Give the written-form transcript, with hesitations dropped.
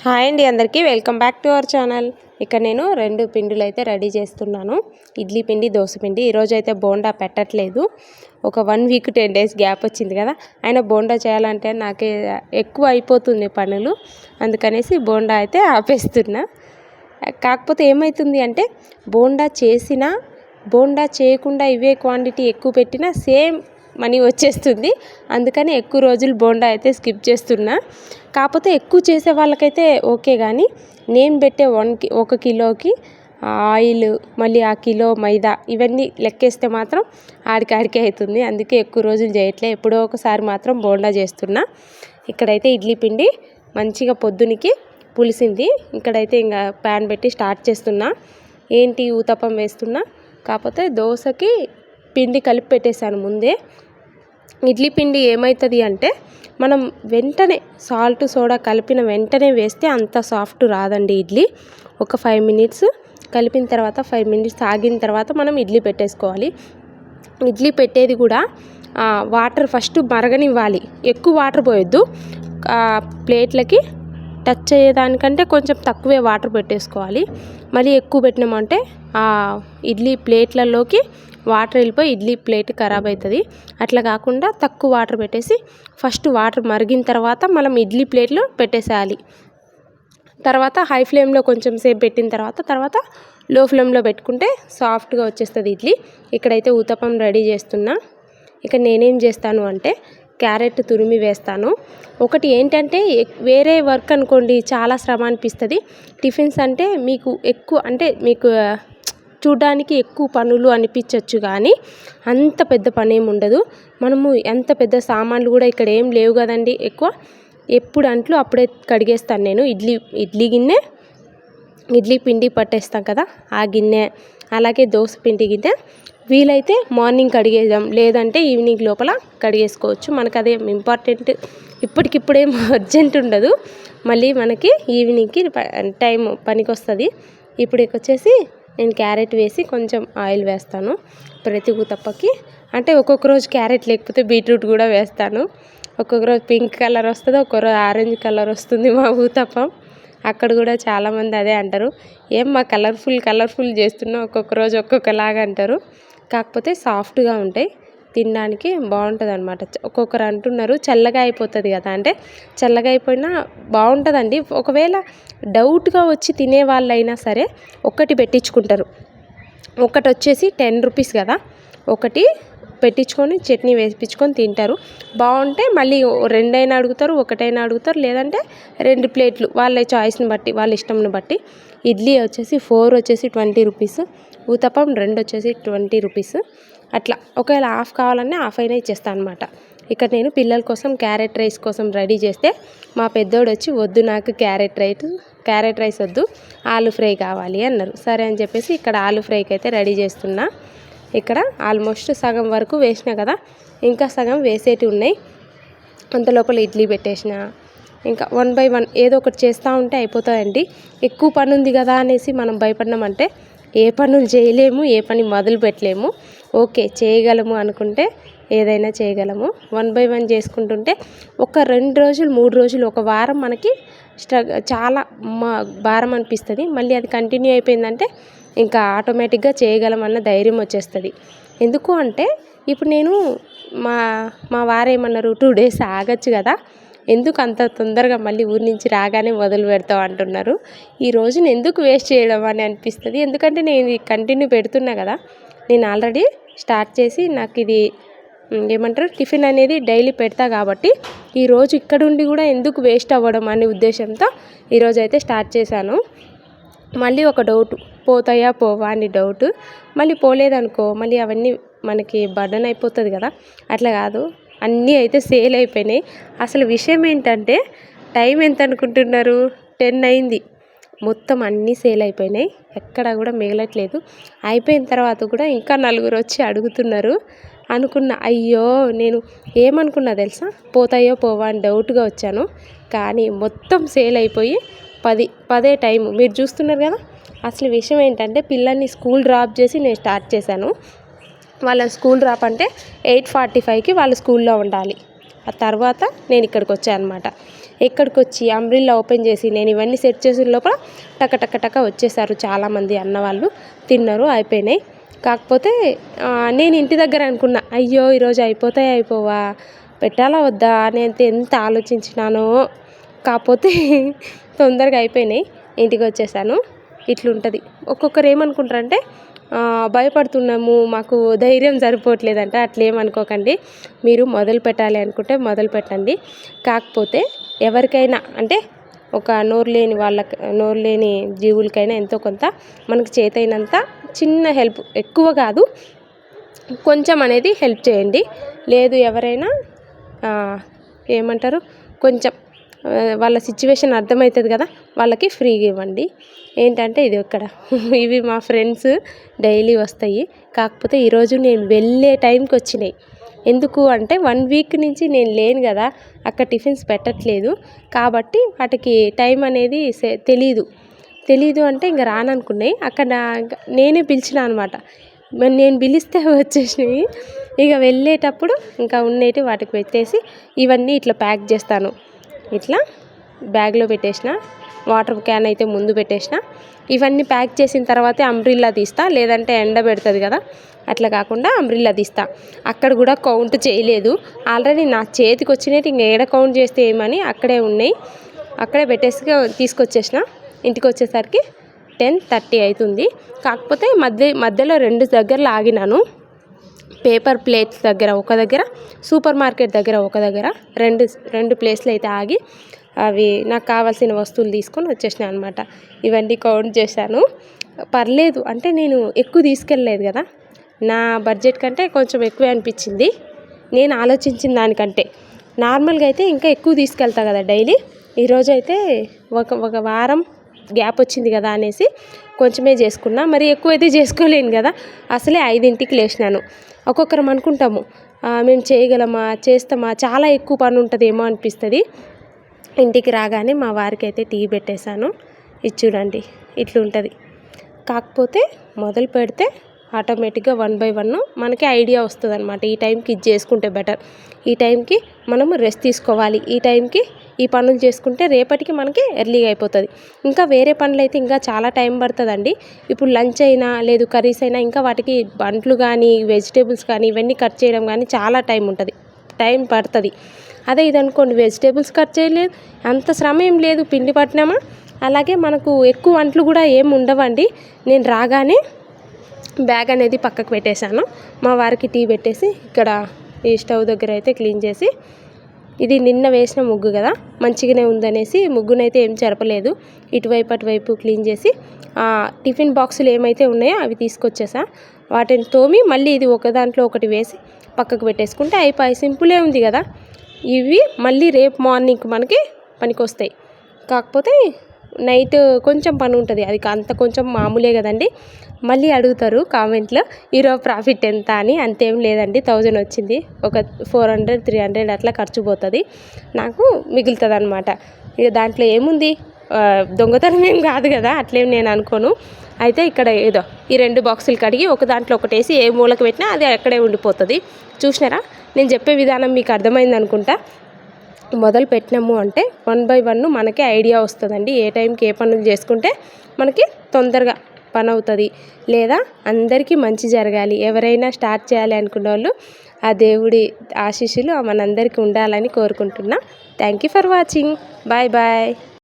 Hi అండి, అందరికీ welcome back to our channel. ఇక్కడ నేను 2 పిండిలు అయితే రెడీ చేస్తున్నాను. ఇడ్లీ పిండి, దోశ పిండి. ఈరోజు అయితే బోండా పెట్టట్లేదు. ఒక 1 వీక్ 10 డేస్ గ్యాప్ వచ్చింది కదా, అయినా బోండా చేయాలంటే నాకే ఎక్కువ అయిపోతుంది పనులు. అందుకనేసి బోండా అయితే ఆపేస్తున్నా. కాకపోతే ఏమవుతుంది అంటే బోండా చేసినా బోండా చేయకుండా ఇవే క్వాంటిటీ ఎక్కువ పెట్టినా సేమ్ మనీ వచ్చేస్తుంది. అందుకని ఎక్కువ రోజులు బోండా అయితే స్కిప్ చేస్తున్నా. కాకపోతే ఎక్కువ చేసే వాళ్ళకైతే ఓకే, కానీ నేను పెట్టే 1 కిలోకి ఆయిల్, మళ్ళీ ఆ కిలో మైదా, ఇవన్నీ లెక్కేస్తే మాత్రం ఆడికాడికే అవుతుంది. అందుకే ఎక్కువ రోజులు చేయట్లే, ఎప్పుడో ఒకసారి మాత్రం బోండా చేస్తున్నా. ఇక్కడైతే ఇడ్లీ పిండి మంచిగా పొద్దునికి పులిసింది. ఇక్కడైతే ఇంకా ప్యాన్ పెట్టి స్టార్ట్ చేస్తున్నా. ఏంటి ఊతప్పం వేస్తున్నా. కాకపోతే దోశకి పిండి కలిపి పెట్టేశాను ముందే. ఇడ్లీ పిండి ఏమవుతుంది అంటే మనం వెంటనే సాల్ట్ సోడా కలిపిన వెంటనే వేస్తే అంత సాఫ్ట్ రాదండి ఇడ్లీ. ఒక 5 మినిట్స్ కలిపిన తర్వాత 5 మినిట్స్ ఆగిన తర్వాత మనం ఇడ్లీ పెట్టేసుకోవాలి. ఇడ్లీ పెట్టేది కూడా వాటర్ ఫస్ట్ మరగనివ్వాలి. ఎక్కువ వాటర్ పోయొద్దు. ప్లేట్లకి టచ్ అయ్యేదానికంటే కొంచెం తక్కువే వాటర్ పెట్టేసుకోవాలి. మళ్ళీ ఎక్కువ పెట్టినామంటే ఇడ్లీ ప్లేట్లలోకి వాటర్ వెళ్ళిపోయి ఇడ్లీ ప్లేట్ ఖరాబ్ అవుతుంది. అట్లా కాకుండా తక్కువ వాటర్ పెట్టేసి ఫస్ట్ వాటర్ మరిగిన తర్వాత మనం ఇడ్లీ ప్లేట్లో పెట్టేసేయాలి. తర్వాత హై ఫ్లేమ్లో కొంచెం సేపు పెట్టిన తర్వాత లో ఫ్లేమ్లో పెట్టుకుంటే సాఫ్ట్గా వచ్చేస్తుంది ఇడ్లీ. ఇక్కడైతే ఊతప్పం రెడీ చేస్తున్నా. ఇక నేనేం చేస్తాను అంటే క్యారెట్ తురిమి వేస్తాను. ఒకటి ఏంటంటే వేరే వర్క్ అనుకోండి చాలా శ్రమ అనిపిస్తుంది. టిఫిన్స్ అంటే మీకు ఎక్కువ అంటే మీకు చూడడానికి ఎక్కువ పనులు అనిపించవచ్చు, కానీ అంత పెద్ద పని ఏమి ఉండదు. మనము ఎంత పెద్ద సామాన్లు కూడా ఇక్కడ ఏం లేవు కదండి. ఎక్కువ ఎప్పుడు అంట్లు అప్పుడే కడిగేస్తాను నేను. ఇడ్లీ గిన్నె, ఇడ్లీ పిండి పట్టేస్తాం కదా ఆ గిన్నె, అలాగే దోశ పిండి గిన్నె వీలైతే మార్నింగ్ కడిగేద్దాం, లేదంటే ఈవినింగ్ లోపల కడిగేసుకోవచ్చు. మనకు అదే ఇంపార్టెంట్, ఇప్పటికిప్పుడేం అర్జెంట్ ఉండదు. మళ్ళీ మనకి ఈవినింగ్కి టైం పనికి వస్తుంది. ఇప్పుడు వచ్చేసి నేను క్యారెట్ వేసి కొంచెం ఆయిల్ వేస్తాను ప్రతి ఊతప్పకి. అంటే ఒక్కొక్క రోజు క్యారెట్ లేకపోతే బీట్రూట్ కూడా వేస్తాను. ఒక్కొక్క రోజు పింక్ కలర్ వస్తుంది, ఒక్కొక్క రోజు ఆరెంజ్ కలర్ వస్తుంది మా ఊతప్పం. అక్కడ కూడా చాలామంది అదే అంటారు, ఏం మా కలర్ఫుల్ చేస్తున్నా, ఒక్కొక్క రోజు ఒక్కొక్కలాగా అంటారు. కాకపోతే సాఫ్ట్గా ఉంటాయి, తినడానికి బాగుంటుంది అనమాట. ఒక్కొక్కరు అంటున్నారు చల్లగా అయిపోతుంది కదా, అంటే చల్లగా అయిపోయినా బాగుంటుందండి. ఒకవేళ డౌట్గా వచ్చి తినే వాళ్ళైనా సరే ఒకటి పెట్టించుకుంటారు. ఒకటి వచ్చేసి 10 రూపీస్ కదా, ఒకటి పెట్టించుకొని చట్నీ వేపించుకొని తింటారు. బాగుంటే మళ్ళీ 2 అయినా అడుగుతారు, 1 అయినా అడుగుతారు, లేదంటే 2 ప్లేట్లు వాళ్ళ చాయిస్ని బట్టి, వాళ్ళ ఇష్టంని బట్టి. ఇడ్లీ వచ్చేసి 4 వచ్చేసి 20 రూపీస్, ఊతప్పం 2 వచ్చేసి 20 రూపీస్. అట్లా ఒకవేళ హాఫ్ కావాలన్నా హాఫ్ అయినా ఇచ్చేస్తాను అనమాట. ఇక్కడ నేను పిల్లల కోసం క్యారెట్ రైస్ కోసం రెడీ చేస్తే మా పెద్దోడు వచ్చి వద్దు నాకు క్యారెట్ రైస్ వద్దు, ఆలు ఫ్రై కావాలి అన్నారు. సరే అని చెప్పేసి ఇక్కడ ఆలు ఫ్రైకి అయితే రెడీ చేస్తున్నా. ఇక్కడ ఆల్మోస్ట్ సగం వరకు వేసిన కదా, ఇంకా సగం వేసేటివి ఉన్నాయి. అంత లోపల ఇడ్లీ పెట్టేసిన. ఇంకా 1 బై 1 ఏదో ఒకటి చేస్తూ ఉంటే అయిపోతుందండి. ఎక్కువ పని ఉంది కదా అనేసి మనం భయపడినామంటే ఏ పనులు చేయలేము, ఏ పని మొదలు పెట్టలేము. ఓకే చేయగలము అనుకుంటే ఏదైనా చేయగలము. 1 బై 1 చేసుకుంటుంటే ఒక 2 రోజులు 3 రోజులు ఒక వారం మనకి చాలా భారం అనిపిస్తుంది. మళ్ళీ అది కంటిన్యూ అయిపోయిందంటే ఇంకా ఆటోమేటిక్గా చేయగలమన్న ధైర్యం వచ్చేస్తుంది. ఎందుకు అంటే ఇప్పుడు నేను మా వారేమన్నారు, 2 డేస్ ఆగచ్చు కదా, ఎందుకు అంత తొందరగా మళ్ళీ ఊరి నుంచి రాగానే మొదలు పెడతావు అంటున్నారు. ఈ రోజుని ఎందుకు వేస్ట్ చేయడం అని అనిపిస్తుంది. ఎందుకంటే నేను కంటిన్యూ పెడుతున్నా కదా, నేను ఆల్రెడీ స్టార్ట్ చేసి నాకు ఇది ఏమంటారు టిఫిన్ అనేది డైలీ పెడతా కాబట్టి ఈరోజు ఇక్కడుండి కూడా ఎందుకు వేస్ట్ అవ్వడం అనే ఉద్దేశంతో ఈరోజు అయితే స్టార్ట్ చేశాను. మళ్ళీ ఒక డౌట్, పోతాయా పోవా అని డౌట్. మళ్ళీ పోలేదనుకో మళ్ళీ అవన్నీ మనకి బర్డన్ అయిపోతుంది కదా. అట్లా కాదు, అన్నీ అయితే సేల్ అయిపోయినాయి. అసలు విషయం ఏంటంటే టైం ఎంత అనుకుంటున్నారు, 10 అయింది. మొత్తం అన్నీ సేల్ అయిపోయినాయి, ఎక్కడ కూడా మిగలట్లేదు. అయిపోయిన తర్వాత కూడా ఇంకా 4 వచ్చి అడుగుతున్నారు. అనుకున్నా అయ్యో నేను ఏమనుకున్నా తెలుసా, పోతాయో పోవా అని డౌట్గా వచ్చాను. కానీ మొత్తం సేల్ అయిపోయి 10 టైము మీరు చూస్తున్నారు కదా. అసలు విషయం ఏంటంటే పిల్లల్ని స్కూల్ డ్రాప్ చేసి నేను స్టార్ట్ చేశాను. వాళ్ళ స్కూల్ డ్రాప్ అంటే 8:45కి వాళ్ళు స్కూల్లో ఉండాలి. ఆ తర్వాత నేను ఇక్కడికి వచ్చాను అనమాట. ఎక్కడికి వచ్చి అంబ్రిల్లా ఓపెన్ చేసి నేను ఇవన్నీ సెట్ చేసిన లోపల టక టక టక వచ్చేసారు చాలామంది అన్నవాళ్ళు. తిన్నారు, అయిపోయినాయి. కాకపోతే నేను ఇంటి దగ్గర అనుకున్నా, అయ్యో ఈరోజు అయిపోవా, పెట్టాలా వద్దా నేను ఎంత ఆలోచించినానో. కాకపోతే తొందరగా అయిపోయినాయి, ఇంటికి వచ్చేసాను. ఇట్లుంటుంది. ఒక్కొక్కరు ఏమనుకుంటారంటే భయపడుతున్నాము, మాకు ధైర్యం సరిపోవట్లేదంట. అట్లేమనుకోకండి. మీరు మొదలు పెట్టాలి అనుకుంటే మొదలు పెట్టండి. కాకపోతే ఎవరికైనా అంటే ఒక నోరు లేని జీవులకైనా ఎంతో కొంత మనకు చేతైనంత చిన్న హెల్ప్, ఎక్కువ కాదు, కొంచెం అనేది హెల్ప్ చేయండి. లేదు ఎవరైనా ఏమంటారు, కొంచెం వాళ్ళ సిచ్యువేషన్ అర్థమవుతుంది కదా, వాళ్ళకి ఫ్రీగా ఇవ్వండి. ఏంటంటే ఇవి మా ఫ్రెండ్స్ డైలీ వస్తాయి. కాకపోతే ఈరోజు నేను వెళ్ళే టైంకి వచ్చినాయి. ఎందుకు అంటే 1 వీక్ నుంచి నేను లేను కదా, అక్కడ టిఫిన్స్ పెట్టట్లేదు కాబట్టి వాటికి టైం అనేది తెలీదు అంటే ఇంకా రాననుకున్నాయి. అక్కడ నేనే పిలిచిన అనమాట. నేను పిలిస్తే వచ్చేసినాయి. ఇక వెళ్ళేటప్పుడు ఇంకా ఉండేటి వాటికి పెట్టేసి ఇవన్నీ ఇట్లా ప్యాక్ చేస్తాను. ఇట్లా బ్యాగ్లో పెట్టేసిన, వాటర్ క్యాన్ అయితే ముందు పెట్టేసిన. ఇవన్నీ ప్యాక్ చేసిన తర్వాతే అంబ్రిల్లా తీస్తా, లేదంటే ఎండ పెడుతుంది కదా, అట్లా కాకుండా అంబ్రిల్లా తీస్తా. అక్కడ కూడా కౌంట్ చేయలేదు, ఆల్రెడీ నా చేతికి వచ్చినట్టు ఇంక ఏడ కౌంట్ చేస్తే ఏమని అక్కడే ఉన్నాయి. అక్కడే పెట్టేసి తీసుకొచ్చేసిన. ఇంటికి వచ్చేసరికి 10:30 అవుతుంది. కాకపోతే మధ్యలో 2 దగ్గరలో ఆగినాను. పేపర్ ప్లేట్స్ దగ్గర ఒక దగ్గర, సూపర్ మార్కెట్ దగ్గర ఒక దగ్గర, రెండు ప్లేస్లు అయితే ఆగి అవి నాకు కావాల్సిన వస్తువులు తీసుకొని వచ్చేసినాను అనమాట. ఇవన్నీ కౌంట్ చేశాను. పర్లేదు, అంటే నేను ఎక్కువ తీసుకెళ్ళలేదు కదా, నా బడ్జెట్ కంటే కొంచెం ఎక్కువే అనిపించింది. నేను ఆలోచించిన దానికంటే నార్మల్గా అయితే ఇంకా ఎక్కువ తీసుకెళ్తా కదా డైలీ. ఈరోజు అయితే ఒక వారం గ్యాప్ వచ్చింది కదా అనేసి కొంచెమే చేసుకున్నా. మరి ఎక్కువ అయితే చేసుకోలేను కదా, అసలే 5ంటికి లేచినాను. ఒక్కొక్కరం అనుకుంటాము మేము చేయగలమా, చేస్తామా, చాలా ఎక్కువ పని ఉంటుందేమో అనిపిస్తుంది. ఇంటికి రాగానే మా వారికి అయితే టీ పెట్టేశాను. ఇది చూడండి, ఇట్లుంటుంది. కాకపోతే మొదలు పెడితే ఆటోమేటిక్గా 1 by 1 మనకి ఐడియా వస్తుంది అనమాట. ఈ టైంకి ఇది చేసుకుంటే బెటర్, ఈ టైంకి మనము రెస్ట్ తీసుకోవాలి, ఈ టైంకి ఈ పనులు చేసుకుంటే రేపటికి మనకి ఎర్లీగా అయిపోతుంది. ఇంకా వేరే పనులు అయితే ఇంకా చాలా టైం పడుతుందండి. ఇప్పుడు లంచ్ అయినా లేదు కర్రీస్ అయినా ఇంకా వాటికి బంట్లు కానీ వెజిటేబుల్స్ కానీ ఇవన్నీ కట్ చేయడం కానీ చాలా టైం పడుతుంది. అదే ఇదనుకోండి, వెజిటేబుల్స్ కట్ చేయలేదు, అంత శ్రమ ఏం లేదు, పిండి పట్టినామా. అలాగే మనకు ఎక్కువ వంటలు కూడా ఏమి ఉండవండి. నేను రాగానే బ్యాగ్ అనేది పక్కకు పెట్టేశాను. మా వారికి టీ పెట్టేసి ఇక్కడ ఈ స్టవ్ దగ్గర అయితే క్లీన్ చేసి, ఇది నిన్న వేసిన ముగ్గు కదా, మంచిగానే ఉందనేసి ముగ్గునైతే ఏం చెరపలేదు, ఇటువైపు అటువైపు క్లీన్ చేసి టిఫిన్ బాక్సులు ఏమైతే ఉన్నాయో అవి తీసుకొచ్చేసా. వాటిని తోమి మళ్ళీ ఇది ఒక దాంట్లో ఒకటి వేసి పక్కకు పెట్టేసుకుంటే అయిపోయి. సింపులే ఉంది కదా. ఇవి మళ్ళీ రేపు మార్నింగ్ మనకి పనికొస్తాయి. కాకపోతే నైట్ కొంచెం పని ఉంటుంది, అది అంత కొంచెం మామూలే కదండి. మళ్ళీ అడుగుతారు కామెంట్లో ఈరోజు ప్రాఫిట్ ఎంత అని. అంతేం లేదండి, 1000 వచ్చింది, ఒక 400-300 అట్లా ఖర్చు పోతుంది, నాకు మిగులుతుంది అనమాట. ఇక దాంట్లో ఏముంది, దొంగతనం ఏం కాదు కదా, అట్లేం నేను అనుకోను. అయితే ఇక్కడ ఏదో ఈ 2 బాక్సులు కడిగి ఒక దాంట్లో ఒకటేసి ఏ మూలకు పెట్టినా అది అక్కడే ఉండిపోతుంది. చూసినారా, నేను చెప్పే విధానం మీకు అర్థమైంది అనుకుంటా. మొదలు పెట్టినాము అంటే 1 by 1 మనకి ఐడియా వస్తుందండి. ఏ టైంకి ఏ పనులు చేసుకుంటే మనకి తొందరగా పని అవుతుంది, లేదా అందరికీ మంచి జరగాలి. ఎవరైనా స్టార్ట్ చేయాలి అనుకున్న వాళ్ళు ఆ దేవుడి ఆశీస్సులు మనందరికీ ఉండాలని కోరుకుంటున్నా. Thank you for watching. Bye bye.